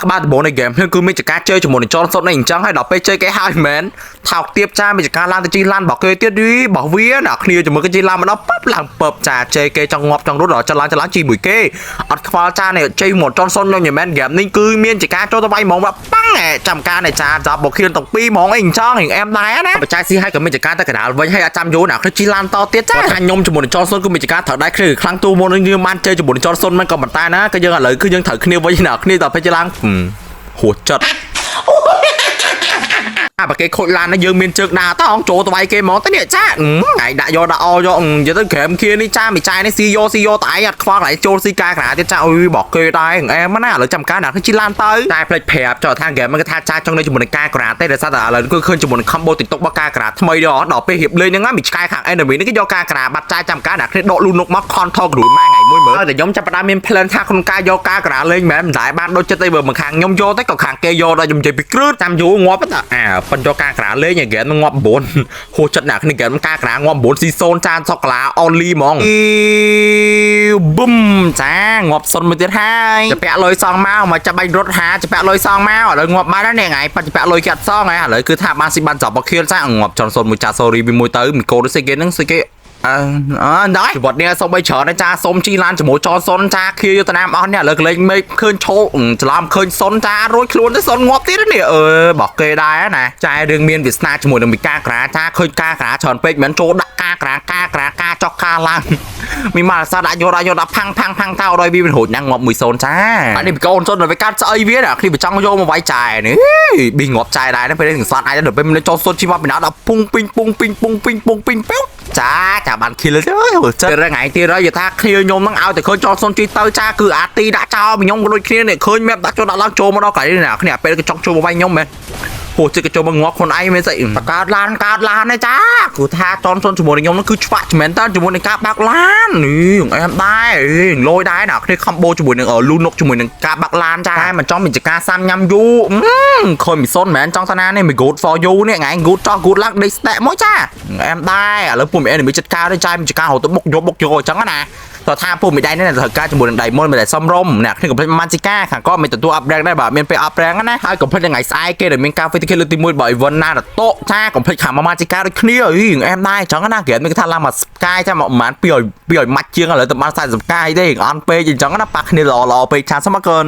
ក្បាលដំបូងនៃហ្គេមគឺមានការchơiជាមួយនឹងចនសុតនេះអញ្ចឹងហើយដល់ពេលchơiគេហើយមែនថោកទៀបចាមានការឡើងទៅជីឡានរបស់គេទៀតរបស់វាណាគ្នាជាមួយគេជីឡានមកដល់ប៉ាប់ឡើងពើបចាchơiគេចង់ងាប់ចង់រត់ដល់ចឡើងជីមួយគេអត់ខ្វល់ចានេះchơiមួយចនសុតញ៉ាំមែនហ្គេមនេះគឺមានការចូលទៅវាយហ្មងប៉ាំងចាំការនៃចាចាប់របស់គ្នាទាំងពីរហ្មងអីអញ្ចឹងអែមដែរណាបច្ចាយស៊ីហើយក៏មានការទៅកណ្ដាលវិញហើយអាចចាំយូរណាគ្នាជីឡានតទៀតចាថាខ្ញុំជាមួយនឹងចនសុតគឺមានការត្រូវដែរគ្នាខ្លាំងទូមុននឹងយើងបានchơiជាមួយនឹងចនសុតមិនក៏ប៉ុន្តែណាក៏យើងឥឡូវគឺយើងត្រូវគ្នាវិញណាគ្នាដល់ពេលជីឡានហួចចិត្តបើគេខូចឡានយើងមានជើងដើរតោចូលទៅវាយគេហ្មងទៅនេះចាថ្ងៃដាក់យកដាក់អយកនិយាយទៅហ្គេមkiaនេះចាមីចាយនេះស៊ីយោតែអត់ខ្វល់កន្លែងចូលស៊ីការក្រាទៀតចាអុយบอกគេដែរអែមណាឥឡូវចាំការណាគឺជីឡានទៅតែផ្លេចប្រាប់ចោលថាហ្គេមมันគេថាចាចង់នៅជាមួយនឹងការក្រាទេដោយសារតែឥឡូវគឺឃើញជាមួយនឹង combo TikTok របស់ការក្រាថ្មីដល់ពេលរៀបលេងហ្នឹងមីឆ្កែខាង enemy នេះគេយកការក្រាបាត់ចាយចាំការណាគ្នាដកលូនុកមក control គ្រួយម៉ែថ្ងៃមួយមើលតែខ្ញុំចាប់ផ្ដើមមាន plan ថាក្នុងការយកការក្រាលេងមែនមិនដែរបានដូចចិត្តទេបើមិនខាងខ្ញុំយកទៅក៏ខាងគេយកដល់ខ្ញុំនិយាយពីគ្រឹះតាមយូរងាប់ទៅប៉ុន្តែយកការក្រាលេងហ្គេមងាប់9ហួចចិត្តណាគ្នាហ្គេមការក្រាងាប់9ស៊ី0ចានសូកូឡាអូនលីហ្មងប៊ុំចាងាប់សុនមួយទៀតហើយចពាក់លុយសងមកចាប់បាច់រត់ហាចពាក់លុយសងមកឥឡូវងាប់បានហើយថ្ងៃប៉ាត់ចពាក់លុយកាត់សងហើយឥឡូវគឺថាបានស៊ីបានចាប់បខៀលចាងាប់ចន់សុនមួយចាសូរីពីមួយទៅមីកូដូចស្អីគេហ្នឹងស្អីគេដែរជីវិតនេះសុំបីច្រើនចាសុំជីឡានជាមួយចនសុនចាខៀយកទៅណាមអស់នេះឥឡូវកលេងមេឃឃើញឈោច្រឡំឃើញសុនចារួចខ្លួនទៅសុនងាប់ទៀតនេះរបស់គេដែរណាចារឿងមានវាសនាជាមួយនឹងមីការក្រាចាឃើញការក្រាច្រើនពេកមិនចូលដាក់ការក្រាការចុកការឡើងមីមកសាដាក់យកដាក់ផាំងតោដល់វារួចណាងាប់1-0ចាអានេះកូនសុនដល់វាកាត់ស្អីវាណាគ្នាបចង់យកមកវាយចាយនេះប៊ីងាប់ចាយដែរណាពេលនេះស្លាត់អាចដល់ពេលមិនចូលសុនជីវ៉ាពីណាដល់ពុងពីងពេវចាបានខៀលទៅចិត្តថ្ងៃទីរយថាគ្នាខ្ញុំនឹងឲ្យតែឃើញចោលសុនជីទៅចាគឺអាទីដាក់ចោលខ្ញុំក៏ដូចគ្នានេះឃើញមែបដាក់ចូលដាក់ឡើងចូលមកដល់កន្លែងនេះគ្នាពេលក៏ចង់ចូលមកវាយខ្ញុំមែនហួចិត្តក៏ចូលមកងាប់ខ្លួនឯងមែនស្អីកើតឡានទេចាគឺថាចនសុនជាមួយខ្ញុំនឹងគឺឆ្វាក់មែនតើជាមួយនឹងការបាក់ឡាននេះអែមដែរលយដែរណាគ្នា combo ជាមួយនឹងលូនុកជាមួយនឹងការបាក់ឡានចាតែមិនចង់មានចការសាំញ៉ាំយូឃើញមិនសុនមែនចង់តាណានេះមិន good for you នេះថ្ងៃ good ចោះ good ឡើងដេកស្តែកមកចាអែមដែរឥឡូវពួកមាន enemy ចិត្តការទៅចាយមានចការរត់ទៅបុកយកអញ្ចឹងណាតើថាពួកមីដៃនេះត្រូវការជាមួយនឹងដៃមុនមិនតែសំរុំអ្នកគ្នាកំភ្លេចម៉ាន់ជីកាខាងក៏មានទទួល upgrade ដែរបាទមានពេល upgrade ណាហើយកំភ្លេចថ្ងៃស្អែកគេដែលមានការ physical លើកទី1របស់ event ណាតោចាកំភ្លេចខាងម៉ាន់ជីកាដូចគ្នាអែមដែរអញ្ចឹងណាគេមានគេថាឡើងមក sky ចាមកប្រហែល200ម៉ាច់ជាងឥឡូវទៅបាន40 sky ទេអន់ពេកអញ្ចឹងណាប៉ះគ្នាល្អពេកឆាសមកូន